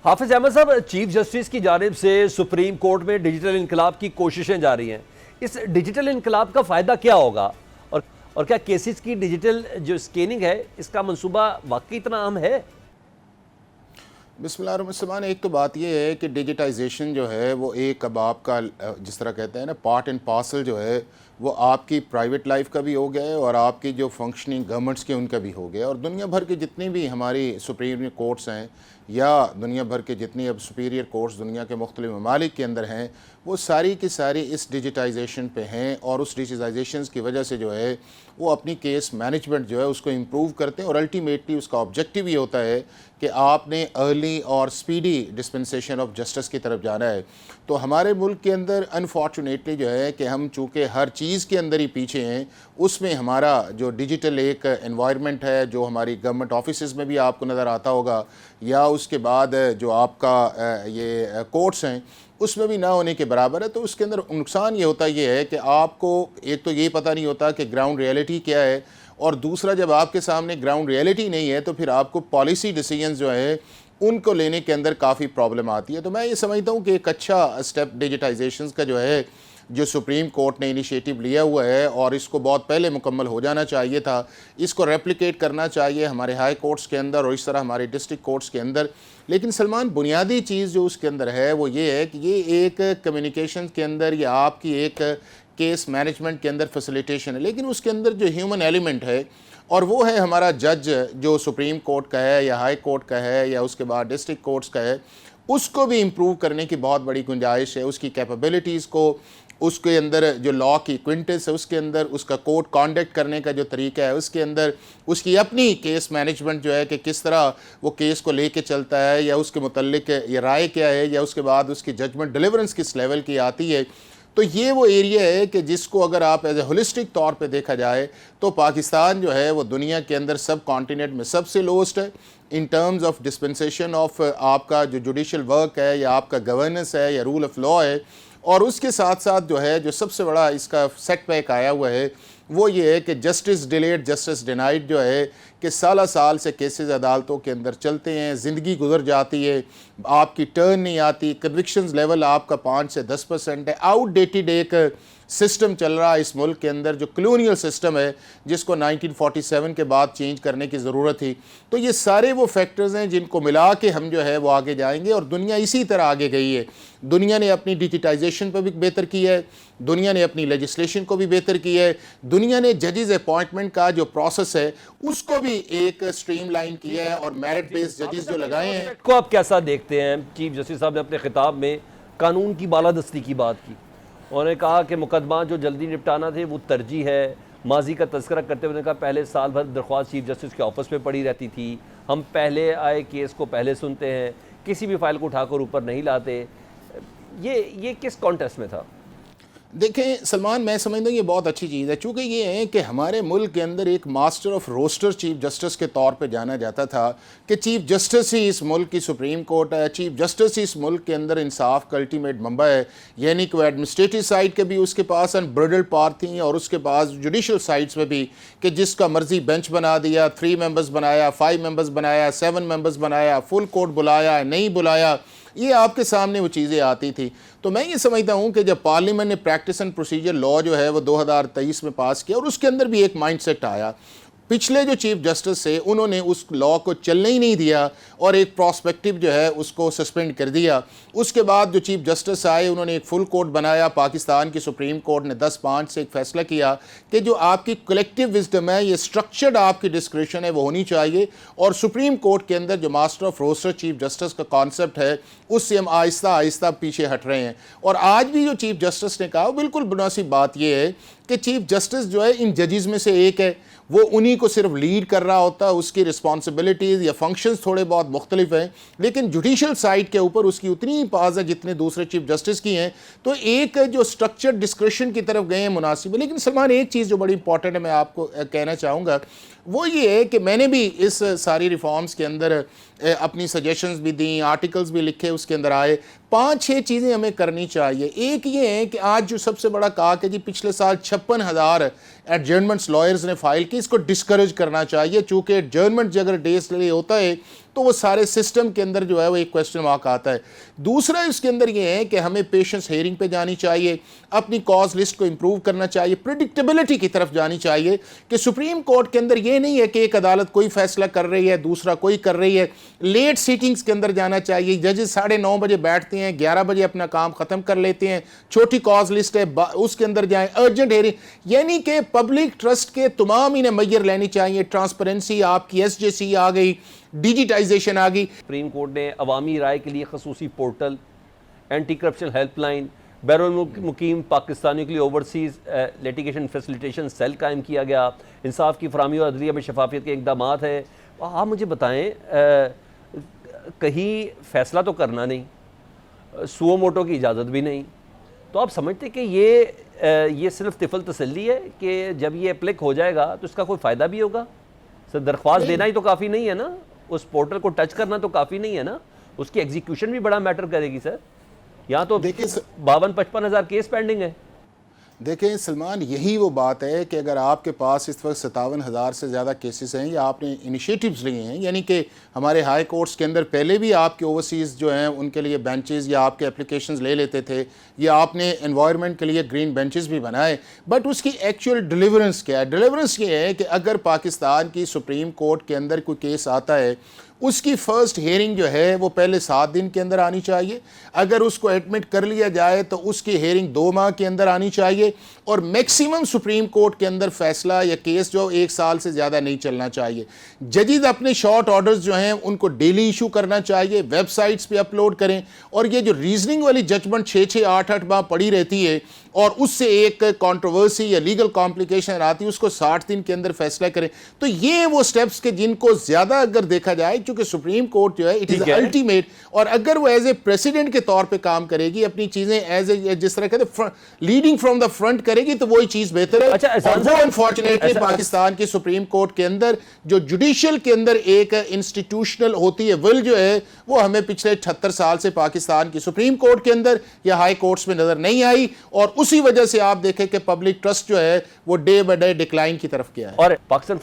حافظ احمد صاحب، chief justice کی جانب سے سپریم کورٹ میں ڈیجیٹل انقلاب کی کوششیں جاری ہیں. اس ڈیجیٹل انقلاب کا فائدہ کیا ہوگا اور کیا کیسز کی ڈیجیٹل جو اسکیننگ ہے اس کا منصوبہ واقعی اتنا اہم ہے؟ بسم اللہ الرحمن الرحیم. ایک تو بات یہ ہے کہ ڈیجیٹائزیشن جو ہے وہ ایک اب آپ کا جس طرح کہتے ہیں نا پارٹ اینڈ پارسل جو ہے وہ آپ کی پرائیویٹ لائف کا بھی ہو گیا ہے اور آپ کی جو فنکشننگ گورنمنٹس کے ان کا بھی ہو گیا ہے. اور دنیا بھر کے جتنی بھی ہماری سپریم کورٹس ہیں یا دنیا بھر کے جتنی اب سپیریئر کورٹس دنیا کے مختلف ممالک کے اندر ہیں وہ ساری کی ساری اس ڈیجیٹائزیشن پہ ہیں. اور اس ڈیجیٹائزیشن کی وجہ سے جو ہے وہ اپنی کیس مینجمنٹ جو ہے اس کو امپروو کرتے ہیں. اور الٹیمیٹلی اس کا آبجیکٹیو یہ ہوتا ہے کہ آپ نے ارلی اور سپیڈی ڈسپنسیشن آف جسٹس کی طرف جانا ہے. تو ہمارے ملک کے اندر انفارچونیٹلی جو ہے کہ ہم چونکہ ہر چیز کے اندر ہی پیچھے ہیں، اس میں ہمارا جو ڈیجیٹل ایک انوائرمنٹ ہے جو ہماری گورنمنٹ آفیسز میں بھی آپ کو نظر آتا ہوگا یا اس کے بعد جو آپ کا یہ کورٹس ہیں اس میں بھی نہ ہونے کے برابر ہے. تو اس کے اندر نقصان یہ ہوتا ہے کہ آپ کو ایک تو یہ پتہ نہیں ہوتا کہ گراؤنڈ ریئلٹی کیا ہے، اور دوسرا جب آپ کے سامنے گراؤنڈ ریئلٹی نہیں ہے تو پھر آپ کو پالیسی ڈیسیجنز جو ہے ان کو لینے کے اندر کافی پرابلم آتی ہے. تو میں یہ سمجھتا ہوں کہ ایک اچھا اسٹیپ ڈیجیٹائزیشنز کا جو ہے جو سپریم کورٹ نے انیشیٹو لیا ہوا ہے اور اس کو بہت پہلے مکمل ہو جانا چاہیے تھا. اس کو ریپلیکیٹ کرنا چاہیے ہمارے ہائی کورٹس کے اندر اور اس طرح ہمارے ڈسٹرکٹ کورٹس کے اندر. لیکن سلمان بنیادی چیز جو اس کے اندر ہے وہ یہ ہے کہ یہ ایک کمیونیکیشن کے اندر یا آپ کی ایک کیس مینجمنٹ کے اندر فیسیلیٹیشن ہے، لیکن اس کے اندر جو ہیومن ایلیمنٹ ہے اور وہ ہے ہمارا جج جو سپریم کورٹ کا ہے یا ہائی کورٹ کا ہے یا اس کے بعد ڈسٹرکٹ کورٹس کا ہے، اس کو بھی امپروو کرنے کی بہت بڑی گنجائش ہے. اس کی کیپیبلٹیز کو، اس کے اندر جو لا کی کوئنٹس ہے اس کے اندر، اس کا کوڈ کانڈکٹ کرنے کا جو طریقہ ہے اس کے اندر، اس کی اپنی کیس مینجمنٹ جو ہے کہ کس طرح وہ کیس کو لے کے چلتا ہے یا اس کے متعلق یہ رائے کیا ہے یا اس کے بعد اس کی ججمنٹ ڈیلیورنس کس لیول کی آتی ہے. تو یہ وہ ایریا ہے کہ جس کو اگر آپ ایز اے ہولسٹک طور پہ دیکھا جائے تو پاکستان جو ہے وہ دنیا کے اندر سب کانٹیننٹ میں سب سے لوسٹ ہے in terms of dispensation of آپ کا جو جوڈیشل ورک ہے یا آپ کا گورننس ہے یا رول آف لا ہے. اور اس کے ساتھ ساتھ جو ہے جو سب سے بڑا اس کا سیٹ بیک آیا ہوا ہے وہ یہ ہے کہ جسٹس ڈیلیڈ جسٹس ڈینائڈ جو ہے کہ سالہ سال سے کیسز عدالتوں کے اندر چلتے ہیں، زندگی گزر جاتی ہے، آپ کی ٹرن نہیں آتی، کنوکشنز لیول آپ کا 5 سے 10% ہے. آؤٹ ڈیٹڈ ایک سسٹم چل رہا ہے اس ملک کے اندر جو کلونیل سسٹم ہے جس کو 1947 کے بعد چینج کرنے کی ضرورت تھی. تو یہ سارے وہ فیکٹرز ہیں جن کو ملا کے ہم جو ہے وہ آگے جائیں گے. اور دنیا اسی طرح آگے گئی ہے. دنیا نے اپنی ڈیجیٹائزیشن پہ بھی بہتر کی ہے، دنیا نے اپنی لیجسلیشن کو بھی بہتر کی ہے، دنیا نے ججز اپوائنٹمنٹ کا جو پروسیس ہے اس کو بھی ایک سٹریم لائن کیا ہے اور میرٹ بیس ججز جو لگائے ہیں. کو آپ کیسا دیکھتے ہیں؟ چیف جسٹس صاحب نے اپنے خطاب میں قانون کی بالادستی کی بات کی. انہوں نے کہا کہ مقدمات جو جلدی نپٹانا تھے وہ ترجیح ہے. ماضی کا تذکرہ کرتے ہوئے نے کہا پہلے سال بھر درخواست چیف جسٹس کے آفس میں پڑی رہتی تھی، ہم پہلے آئے کیس کو پہلے سنتے ہیں، کسی بھی فائل کو اٹھا کر اوپر نہیں لاتے. یہ کس کانٹیکسٹ میں تھا؟ دیکھیں سلمان، میں سمجھتا ہوں یہ بہت اچھی چیز ہے چونکہ یہ ہے کہ ہمارے ملک کے اندر ایک master of roster chief justice کے طور پہ جانا جاتا تھا کہ چیف جسٹس ہی اس ملک کی سپریم کورٹ ہے، چیف جسٹس ہی اس ملک کے اندر انصاف کا الٹیمیٹ منبع ہے. یعنی کہ ایڈمنسٹریٹو سائڈ کے بھی اس کے پاس انبرڈل پار تھیں اور اس کے پاس جوڈیشل سائڈس میں بھی کہ جس کا مرضی بینچ بنا دیا، 3 ممبرز بنایا، 5 ممبرز بنایا، 7 ممبرز بنایا، فل کورٹ بلایا نہیں بلایا، یہ آپ کے سامنے وہ چیزیں آتی تھی. تو میں یہ سمجھتا ہوں کہ جب پارلیمنٹ نے پریکٹس اینڈ پروسیجر لا جو ہے وہ 2023 میں پاس کیا اور اس کے اندر بھی ایک مائنڈ سیٹ آیا. پچھلے جو چیف جسٹس سے انہوں نے اس لا کو چلنے ہی نہیں دیا اور ایک پراسپیکٹیو جو ہے اس کو سسپینڈ کر دیا. اس کے بعد جو چیف جسٹس آئے انہوں نے ایک فل کورٹ بنایا. پاکستان کی سپریم کورٹ نے 10-5 سے ایک فیصلہ کیا کہ جو آپ کی کلیکٹیو وزڈم ہے، یہ سٹرکچرڈ آپ کی ڈسکریشن ہے وہ ہونی چاہیے. اور سپریم کورٹ کے اندر جو master of roster chief justice کا کانسیپٹ ہے اس سے ہم آہستہ آہستہ پیچھے ہٹ رہے ہیں. اور آج بھی جو چیف جسٹس نے کہا بالکل مناسب بات یہ ہے کہ چیف جسٹس جو ہے ان ججز میں سے ایک ہے، وہ انہی کو صرف لیڈ کر رہا ہوتا ہے. اس کی رسپانسبلٹیز یا فنکشنز تھوڑے بہت مختلف ہیں لیکن جوڈیشل سائڈ کے اوپر اس کی اتنی ہی پاز ہے جتنے دوسرے چیف جسٹس کی ہیں. تو ایک جو سٹرکچر ڈسکریشن کی طرف گئے ہیں مناسب ہے. لیکن سلمان ایک چیز جو بڑی امپورٹنٹ ہے میں آپ کو کہنا چاہوں گا وہ یہ ہے کہ میں نے بھی اس ساری ریفارمز کے اندر اپنی سجیشنز بھی دیں، آرٹیکلز بھی لکھے، اس کے اندر آئے 5-6 چیزیں ہمیں کرنی چاہیے. ایک یہ ہے کہ آج جو سب سے بڑا کہا کہ جی پچھلے سال 56,000 ایڈجرنمنٹس لائرز نے فائل کی، اس کو ڈسکریج کرنا چاہیے چونکہ ایڈجرنمنٹ اگر ڈیز کے لیے ہوتا ہے تو وہ سارے سسٹم کے اندر جو ہے وہ ایک کویسچن مارک آتا ہے. دوسرا اس کے اندر یہ ہے کہ ہمیں پیشنس ہیئرنگ پہ جانی چاہیے, اپنی کاز لسٹ کو امپروو کرنا چاہیے, پریڈکٹیبلٹی کی طرف جانی چاہیے کہ سپریم کورٹ کے اندر یہ نہیں ہے کہ ایک عدالت کوئی فیصلہ کر رہی ہے دوسرا کوئی کر رہی ہے. لیٹ سیٹنگز کے اندر جانا چاہیے, ججز 9:30 بجے بیٹھتے ہیں, 11 بجے اپنا کام ختم کر لیتے ہیں, چھوٹی کاز لسٹ ہے اس کے اندر جائیں, ارجنٹ ہیئرنگ, یعنی کہ پبلک ٹرسٹ کے تمام انہیں میئر لینی چاہیے. ٹرانسپیرنسی آپ کی SJC آ گئی, ڈیجیٹائزیشن آ گئی. سپریم کورٹ نے عوامی رائے کے لیے خصوصی portal, anti corruption help line, بیرون مقیم پاکستانیوں کے لیے اوورسیز لیٹیگیشن فیسیلیٹیشن سیل قائم کیا گیا, انصاف کی فراہمی اور عدلیہ میں شفافیت کے اقدامات ہیں. آپ مجھے بتائیں, کہیں فیصلہ تو کرنا نہیں, سو موٹو کی اجازت بھی نہیں, تو آپ سمجھتے کہ یہ صرف طفل تسلی ہے کہ جب یہ اپلک ہو جائے گا تو اس کا کوئی فائدہ بھی ہوگا؟ سر درخواست دینا ہی تو کافی نہیں ہے نا, اس پورٹل کو ٹچ کرنا تو کافی نہیں ہے نا, اس کی ایگزیکیوشن بھی بڑا میٹر کرے گی سر. یہاں تو 52-55 ہزار کیس پینڈنگ ہے. دیکھیں سلمان, یہی وہ بات ہے کہ اگر آپ کے پاس اس وقت 57,000 سے زیادہ کیسز ہیں یا آپ نے انیشیٹیوز لیے ہیں, یعنی کہ ہمارے ہائی کورٹس کے اندر پہلے بھی آپ کے اوورسیز جو ہیں ان کے لیے بینچز یا آپ کے اپلیکیشنز لے لیتے تھے, یا آپ نے انوائرمنٹ کے لیے گرین بینچز بھی بنائے, بٹ اس کی ایکچوئل ڈیلیورنس کیا ہے؟ ڈیلیورنس یہ ہے کہ اگر پاکستان کی سپریم کورٹ کے اندر کوئی کیس آتا ہے, اس کی فرسٹ ہیئرنگ جو ہے وہ پہلے 7 دن کے اندر آنی چاہیے, اگر اس کو ایڈمٹ کر لیا جائے تو اس کی ہیئرنگ 2 ماہ کے اندر آنی چاہیے, اور میکسیمم سپریم کورٹ کے اندر فیصلہ یا کیس جو 1 سال سے زیادہ نہیں چلنا چاہیے. ججز اپنے شارٹ آرڈرز جو ہیں ان کو ڈیلی ایشو کرنا چاہیے, ویب سائٹس پہ اپلوڈ کریں, اور یہ جو ریزننگ والی ججمنٹ 6-6 8-8 ماہ پڑی رہتی ہے اور اس سے ایک کانٹروورسی یا لیگل کمپلیکیشن آتی ہے, اس کو 60 دن کے اندر فیصلہ کریں. تو یہ وہ سٹیپس کے جن کو زیادہ اگر دیکھا جائے, چونکہ سپریم کورٹ جو ہے اٹ از الٹیمیٹ, اور اگر وہ ایز اے پریسیڈنٹ کے طور پہ کام کرے گی, اپنی چیزیں ایز اے جس طرح کہتے ہیں لیڈنگ فرام دا فرنٹ کرے گی, تو وہی چیز بہتر ہے. اور وہ انفارچونیٹلی پاکستان کی سپریم کورٹ کے اندر جو جوڈیشل کے اندر ایک انسٹیٹیوشنل ہوتی ہے ول جو ہے, وہ ہمیں پچھلے 78 سال سے پاکستان کی سپریم کورٹ کے اندر یا ہائی کورٹس میں نظر نہیں آئی, اور اسی وجہ سے آپ دیکھیں کہ پبلک ٹرسٹ جو ہے وہ ڈے بائی ڈے ڈکلائن کی طرف گیا ہے. اور پاکستان